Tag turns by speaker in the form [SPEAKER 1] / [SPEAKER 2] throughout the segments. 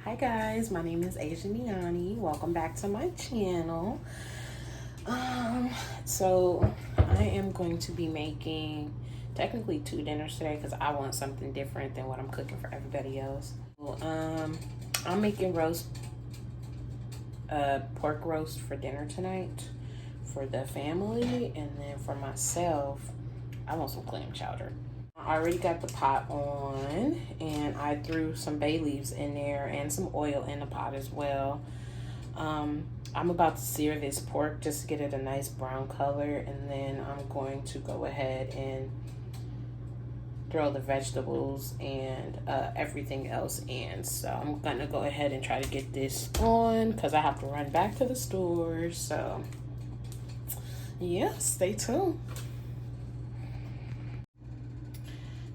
[SPEAKER 1] Hi guys, my name is Niani. Welcome back to my channel. So I am going to be making technically 2 dinners today because I want something different than what I'm cooking for everybody else. I'm making pork roast for dinner tonight for the family, and then for myself, I want some clam chowder. I already got the pot on, and I threw some bay leaves in there and some oil in the pot as well. I'm about to sear this pork just to get it a nice brown color, and then I'm going to go ahead and throw the vegetables and everything else in. So I'm gonna go ahead and try to get this on because I have to run back to the store. So yeah, stay tuned.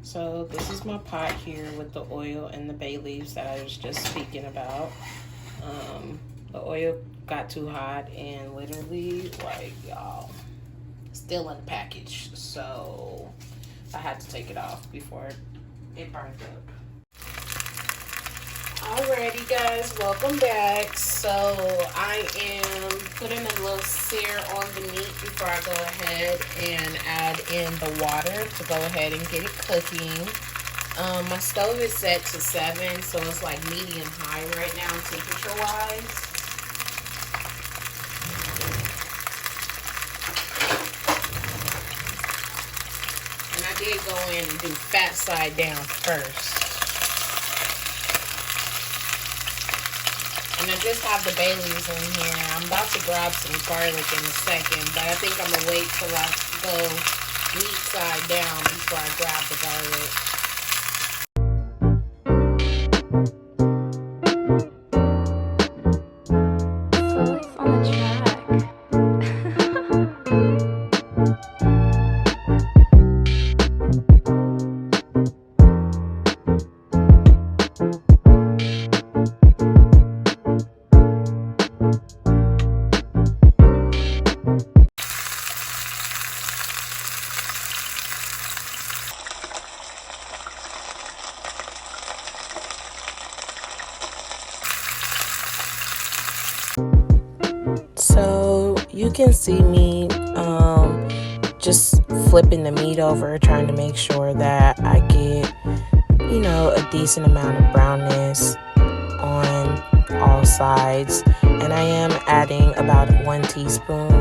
[SPEAKER 1] So this is my pot here with the oil and the bay leaves that I was just speaking about. The oil got too hot and literally, like, y'all, still in the package. So I had to take it off before it burned up. Alrighty guys, welcome back. So I am putting a little sear on the meat before I go ahead and add in the water to go ahead and get it cooking. My stove is set to 7, so it's like medium high right now temperature wise. And I did go in and do fat side down first. And I just have the bay leaves in here. I'm about to grab some garlic in a second, but I think I'm going to wait till I go meat side down before I grab the garlic. So you can see me just flipping the meat over, trying to make sure that I get, you know, a decent amount of brownness on all sides. And I am adding about 1 teaspoon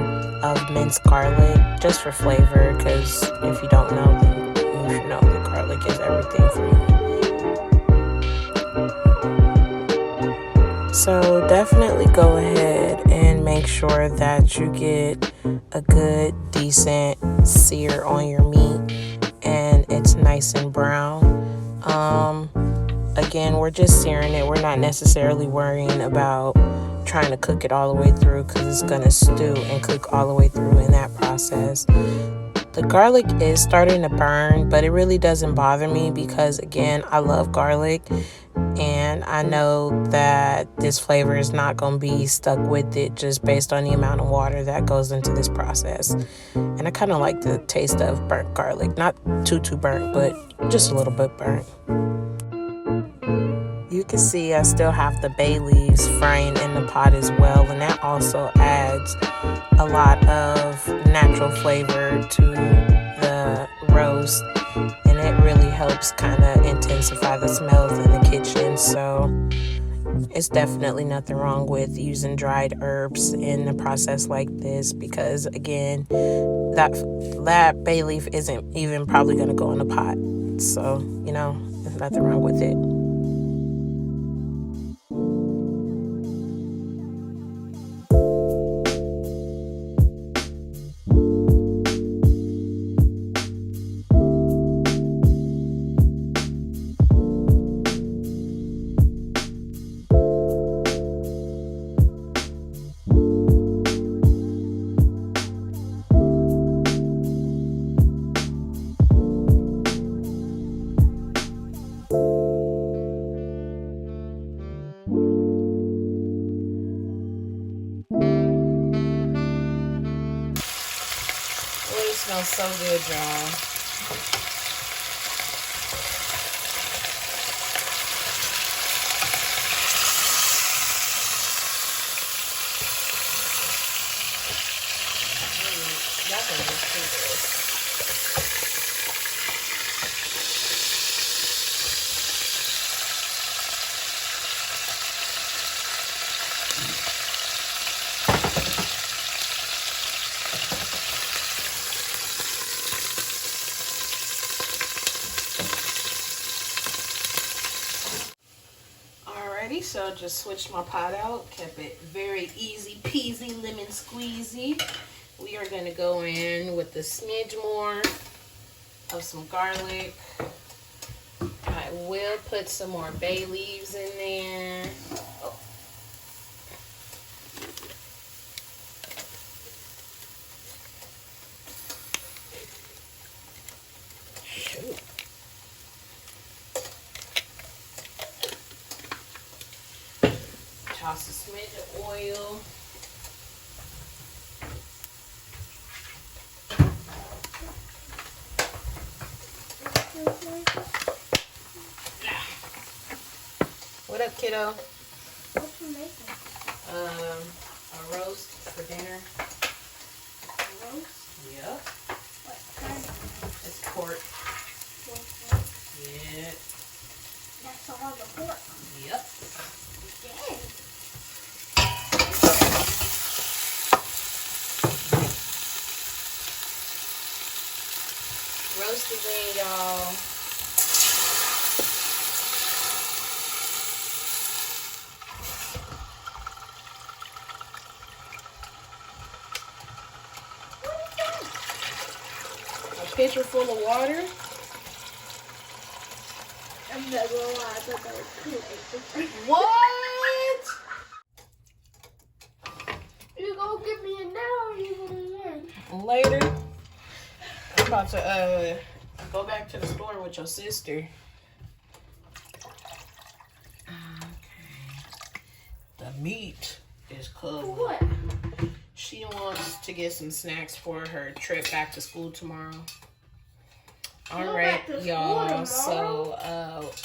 [SPEAKER 1] of minced garlic just for flavor, because if you don't know, then you should know that garlic is everything for you. So definitely go ahead and make sure that you get a good, decent sear on your meat and it's nice and brown. Again, we're just searing it. We're not necessarily worrying about trying to cook it all the way through, because it's going to stew and cook all the way through in that process. The garlic is starting to burn, but it really doesn't bother me because, again, I love garlic. And I know that this flavor is not going to be stuck with it just based on the amount of water that goes into this process. And I kind of like the taste of burnt garlic. Not too burnt, but just a little bit burnt. You can see I still have the bay leaves frying in the pot as well. And that also adds a lot of natural flavor to the roast. And it really helps kind of intensify the smells in the kitchen. So it's definitely nothing wrong with using dried herbs in a process like this, because again, that bay leaf isn't even probably going to go in the pot. So, you know, there's nothing wrong with it. smells so good, y'all. That one is too good. Alrighty, so just switched my pot out, kept it very easy peasy, lemon squeezy. We are going to go in with a smidge more of some garlic. I will put some more bay leaves in there. Oh. Shoot. Toss a smidge of oil. What up, kiddo?
[SPEAKER 2] What you making?
[SPEAKER 1] A roast for dinner.
[SPEAKER 2] A roast?
[SPEAKER 1] Yep.
[SPEAKER 2] What kind?
[SPEAKER 1] It's pork.
[SPEAKER 2] Pork?
[SPEAKER 1] Yeah.
[SPEAKER 2] That's all the pork.
[SPEAKER 1] Yep.
[SPEAKER 2] Dang.
[SPEAKER 1] Roasted wing, y'all. A pitcher full of water.
[SPEAKER 2] I'm not gonna lie, I thought that was Kool-Aid.
[SPEAKER 1] What?
[SPEAKER 2] You gonna give me a now or you gonna learn?
[SPEAKER 1] Later. I'm about to go back to the store with your sister. Okay. The meat is covered.
[SPEAKER 2] For what?
[SPEAKER 1] She wants to get some snacks for her trip back to school tomorrow. All right, y'all. So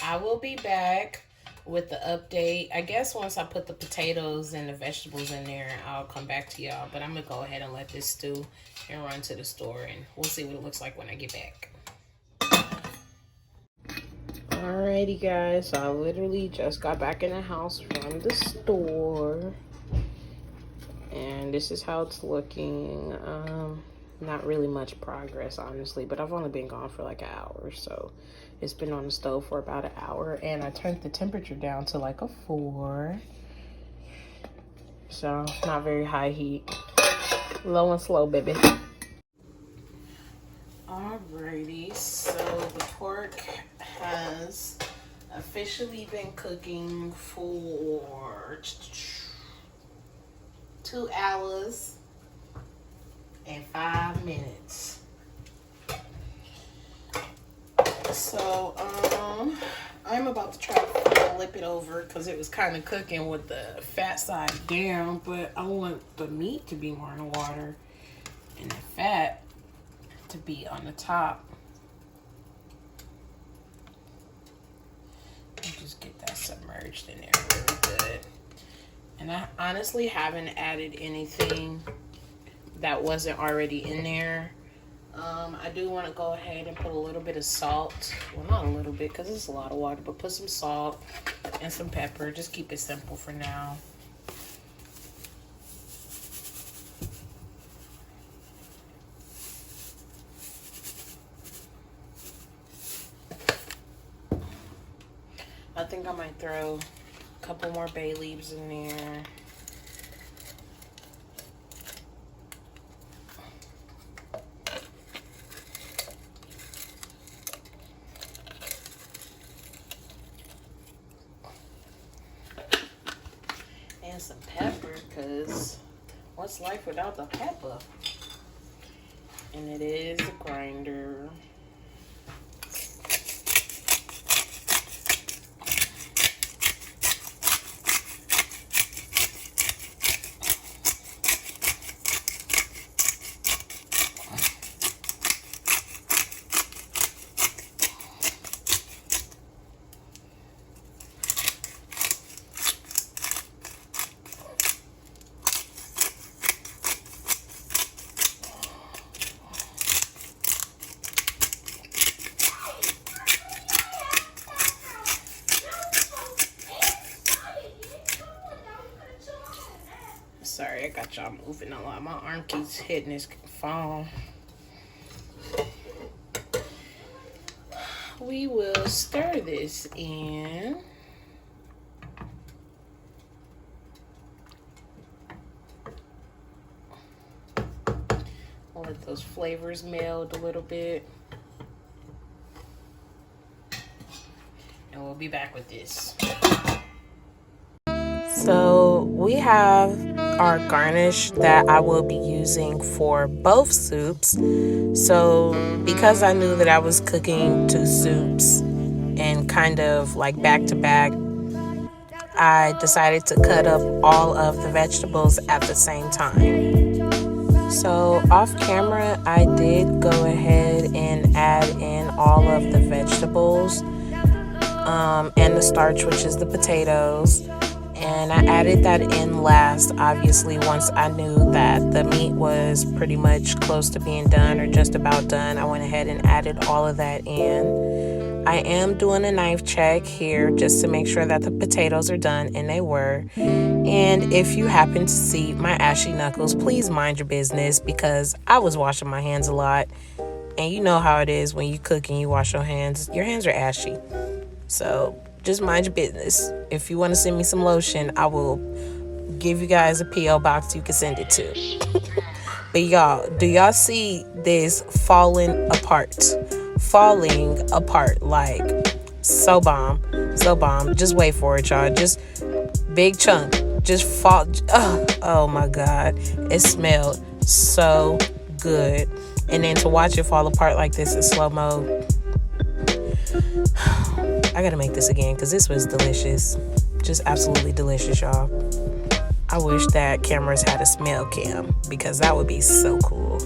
[SPEAKER 1] I will be back with the update. I guess once I put the potatoes and the vegetables in there, I'll come back to y'all. But I'm going to go ahead and let this stew and run to the store. And we'll see what it looks like when I get back. Alrighty, guys. So I literally just got back in the house from the store. And this is how it's looking. Not really much progress, honestly, but I've only been gone for like an hour, so it's been on the stove for about an hour, and I turned the temperature down to like a 4, so not very high heat, low and slow, baby. Alrighty, so the pork has officially been cooking for 2 hours and 5 minutes. So I'm about to try to flip it over because it was kind of cooking with the fat side down, but I want the meat to be more in the water and the fat to be on the top. Just get that submerged in there really good. And I honestly haven't added anything that wasn't already in there. I do want to go ahead and put a little bit of salt. Well, not a little bit because it's a lot of water, but put some salt and some pepper. Just keep it simple for now. I think I might throw a couple more bay leaves in there. And some pepper, because what's life without the pepper? And it is a grinder. Sorry, I got y'all moving a lot. My arm keeps hitting this phone. We will stir this in. I'll let those flavors meld a little bit. And we'll be back with this. So we have our garnish that I will be using for both soups. So because I knew that I was cooking 2 soups and kind of like back to back, I decided to cut up all of the vegetables at the same time. So off camera, I did go ahead and add in all of the vegetables and the starch, which is the potatoes. And I added that in last, obviously, once I knew that the meat was pretty much close to being done or just about done. I went ahead and added all of that in. I am doing a knife check here just to make sure that the potatoes are done, and they were. And if you happen to see my ashy knuckles, please mind your business, because I was washing my hands a lot. And you know how it is when you cook and you wash your hands are ashy. So just mind your business. If you want to send me some lotion, I will give you guys a P.O. box you can send it to. But y'all, do y'all see this falling apart? Falling apart, like so bomb. Just wait for it, y'all. Just big chunk. Just fall. Oh my God. It smelled so good. And then to watch it fall apart like this in slow-mo. I gotta make this again because this was delicious. Just absolutely delicious, y'all. I wish that cameras had a smell cam, because that would be so cool.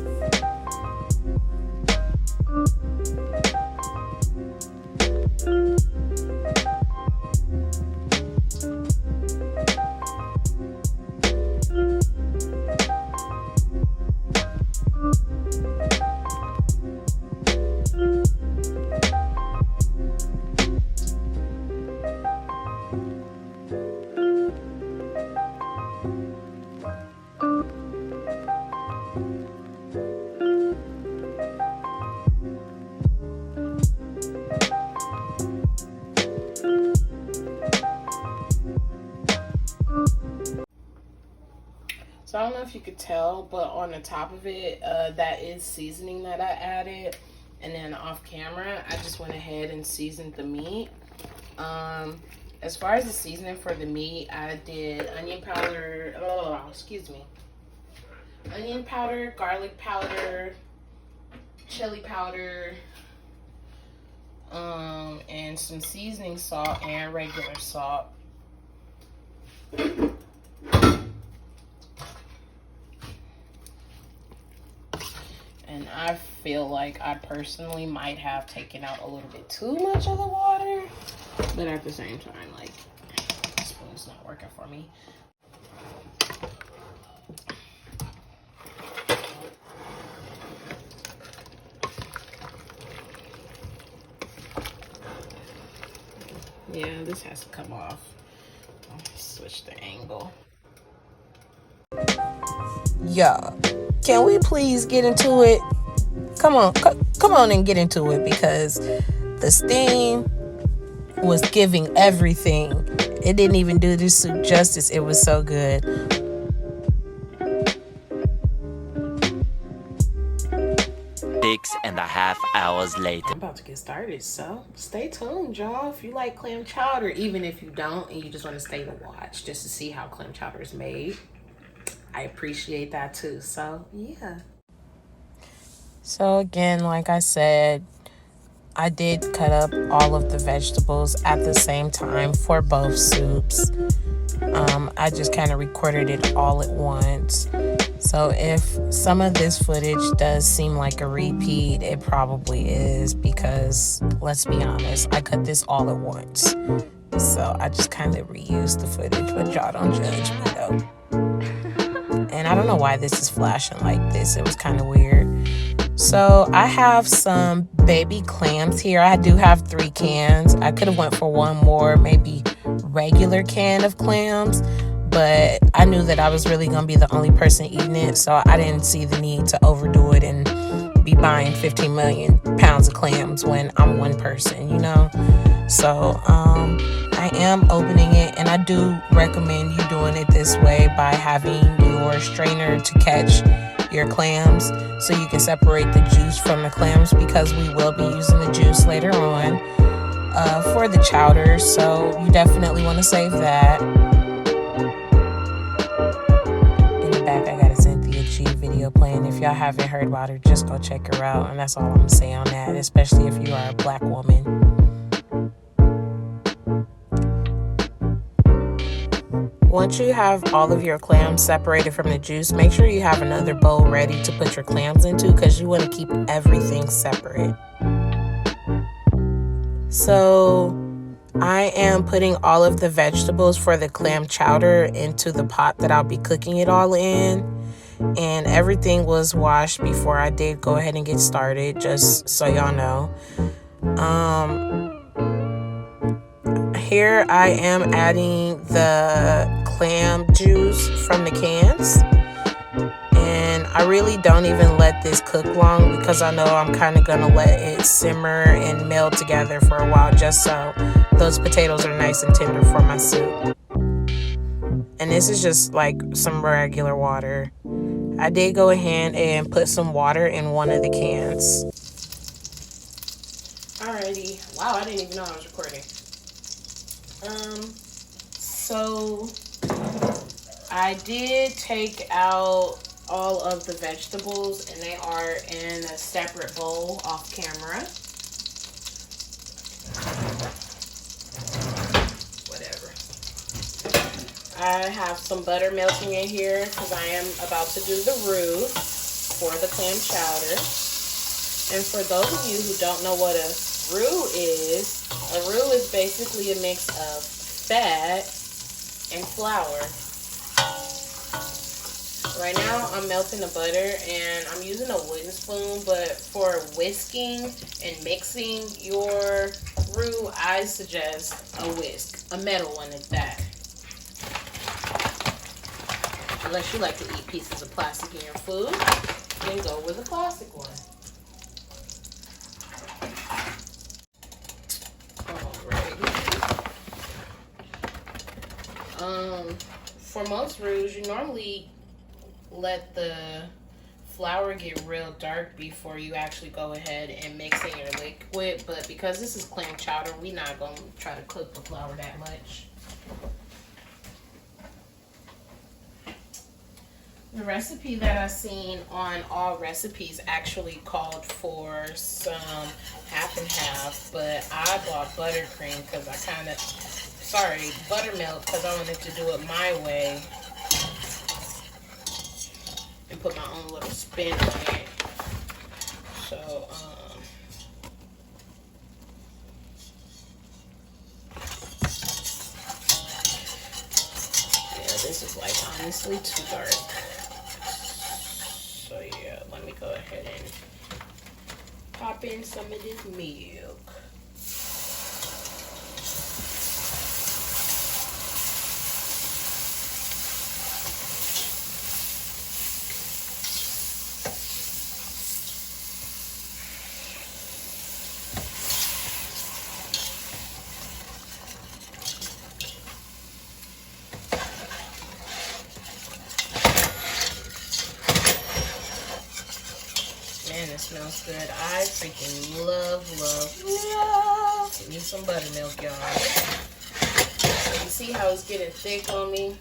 [SPEAKER 1] So I don't know if you could tell, but on the top of it, that is seasoning that I added. And then off camera, I just went ahead and seasoned the meat. As far as the seasoning for the meat, I did onion powder, onion powder, garlic powder, chili powder, and some seasoning salt and regular salt. And I feel like I personally might have taken out a little bit too much of the water, but at the same time, like, the spoon's not working for me. Yeah, this has to come off. I'll switch the angle. Yeah. Can we please get into it? Come on and get into it, because the steam was giving everything. It didn't even do this soup justice. It was so good.
[SPEAKER 3] 6.5 hours later.
[SPEAKER 1] I'm about to get started, so stay tuned, y'all. If you like clam chowder, even if you don't and you just want to stay to watch just to see how clam chowder is made, I appreciate that too. So yeah. So again, like I said, I did cut up all of the vegetables at the same time for both soups. I just kind of recorded it all at once. So if some of this footage does seem like a repeat, it probably is, because let's be honest, I cut this all at once. So I just kind of reused the footage, but y'all don't judge me though. And I don't know why this is flashing like this. It was kind of weird. So I have some baby clams here. I do have 3 cans. I could have went for one more, maybe regular can of clams, but I knew that I was really gonna be the only person eating it, so I didn't see the need to overdo it and be buying 15 million pounds of clams when I'm one person, you know. So I am opening it, and I do recommend you doing it this way by having your strainer to catch your clams so you can separate the juice from the clams, because we will be using the juice later on for the chowder, so you definitely want to save that. In the back I got a Cynthia G video playing. If y'all haven't heard about her, just go check her out, and that's all I'm gonna say on that, especially if you are a black woman. Once you have all of your clams separated from the juice, make sure you have another bowl ready to put your clams into, because you want to keep everything separate. So I am putting all of the vegetables for the clam chowder into the pot that I'll be cooking it all in. And everything was washed before I did go ahead and get started, just so y'all know. Here I am adding the clam juice from the cans, and I really don't even let this cook long, because I know I'm kind of gonna let it simmer and meld together for a while, just so those potatoes are nice and tender for my soup. And this is just like some regular water. I did go ahead and put some water in one of the cans. Alrighty, wow, I didn't even know I was recording. So I did take out all of the vegetables, and they are in a separate bowl off camera. Whatever. I have some butter melting in here because I am about to do the roux for the clam chowder. And for those of you who don't know what a roux is basically a mix of fat and flour. Right now I'm melting the butter, and I'm using a wooden spoon, but for whisking and mixing your roux, I suggest a whisk, a metal one at that. Unless you like to eat pieces of plastic in your food, then go with a plastic one. For most roux, you normally let the flour get real dark before you actually go ahead and mix in your liquid, but because this is clam chowder, we're not going to try to cook the flour that much. The recipe that I seen on All Recipes actually called for some half and half, but I bought buttercream because buttermilk, because I wanted to do it my way and put my own little spin on it. So, yeah, this is like honestly too dark. So yeah, let me go ahead and pop in some of this milk. Man, it smells good. I freaking love. Give me some buttermilk, y'all. So you see how it's getting thick on me?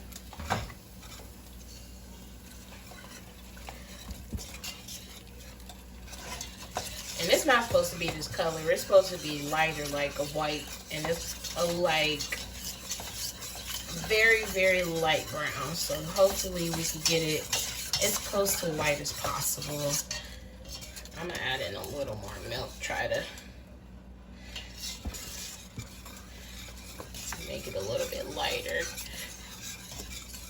[SPEAKER 1] And it's not supposed to be this color. It's supposed to be lighter, like a white. And it's a like very, very light brown. So hopefully we can get it as close to white as possible. I'm gonna add in a little more milk, try to make it a little bit lighter.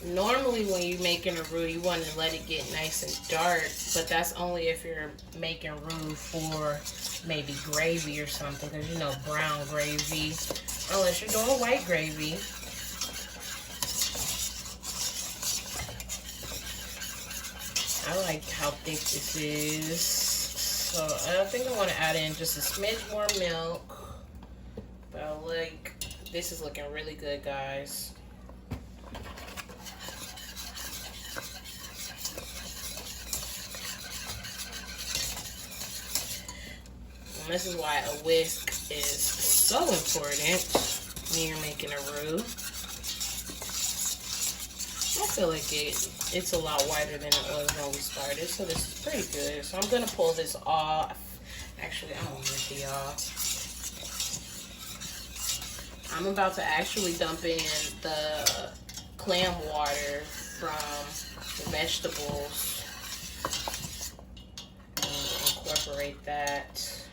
[SPEAKER 1] Normally when you're making a roux, you want to let it get nice and dark, but that's only if you're making roux for maybe gravy or something, because you know brown gravy, unless you're doing white gravy, I like how thick this is. So I think I want to add in just a smidge more milk. But I like, this is looking really good, guys. And this is why a whisk is so important when you're making a roux. I feel like it's a lot whiter than it was when we started, so this is pretty good. So I'm gonna pull this off. Actually, I'm gonna empty y'all. I'm about to actually dump in the clam water from the vegetables and incorporate that.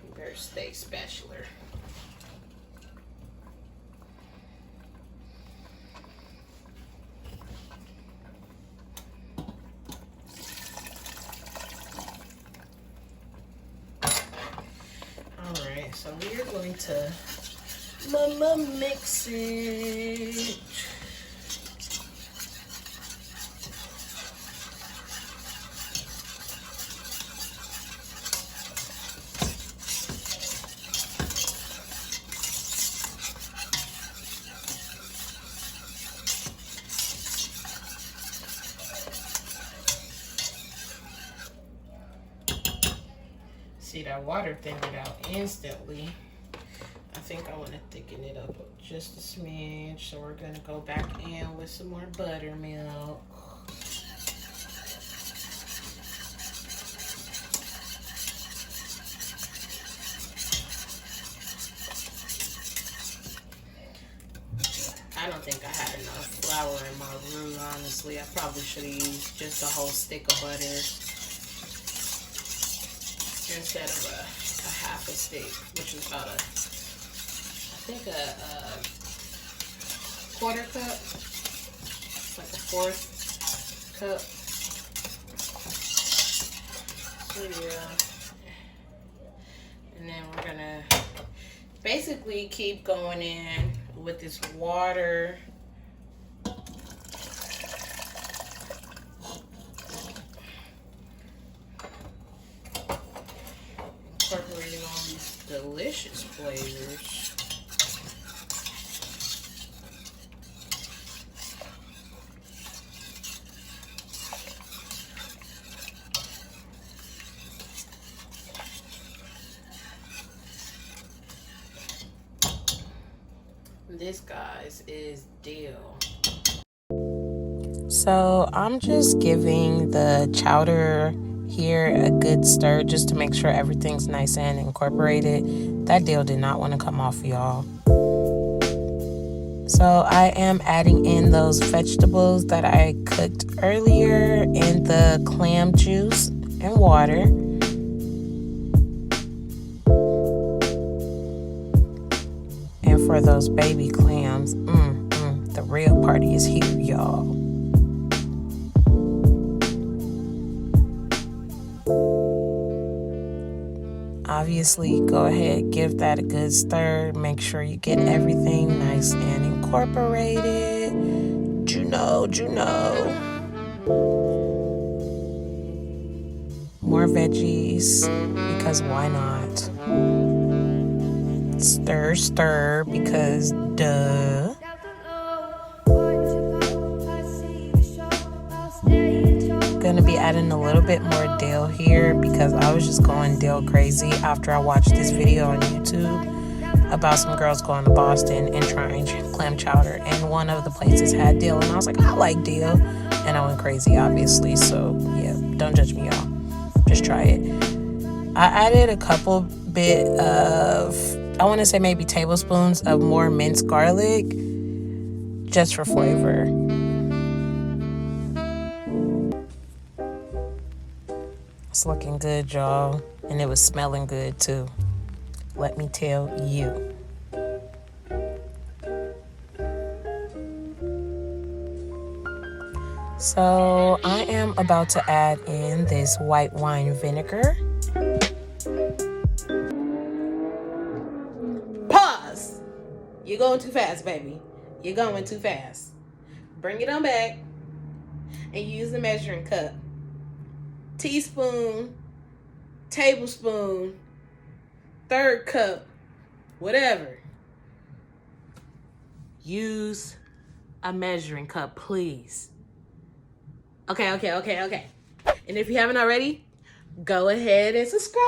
[SPEAKER 1] You better stay spatula. Alright, so we are going to mix it. See, that water thinned it out instantly. I think I want to thicken it up just a smidge. So we're going to go back in with some more buttermilk. I don't think I had enough flour in my roux, honestly. I probably should have used just a whole stick of butter instead of a half a stick, which is about I think a quarter cup, like a fourth cup. So yeah, and then we're gonna basically keep going in with this water. Incorporating all these delicious flavors. This, guys, is dill. So I'm just giving the chowder here a good stir just to make sure everything's nice and incorporated. That dill did not want to come off, y'all. So I am adding in those vegetables that I cooked earlier in the clam juice and water. And for those baby clams, the real party is here, y'all. Obviously, go ahead, give that a good stir. Make sure you get everything nice and incorporated. Juno. More veggies, because why not? Stir, because duh. Gonna be adding a little bit more dill here because I was just going dill crazy after I watched this video on YouTube about some girls going to Boston and trying clam chowder, and one of the places had dill, and I was like, I like dill, and I went crazy, obviously. So yeah, don't judge me, y'all, just try it. I added a couple bit of, I want to say maybe tablespoons of more minced garlic just for flavor. It's looking good, y'all, and it was smelling good too, let me tell you. So I am about to add in this white wine vinegar. Pause. You're going too fast, baby. You're going too fast. Bring it on back. and use the measuring cup. Teaspoon, tablespoon, third cup, whatever. Use a measuring cup, please. Okay. And if you haven't already, go ahead and subscribe.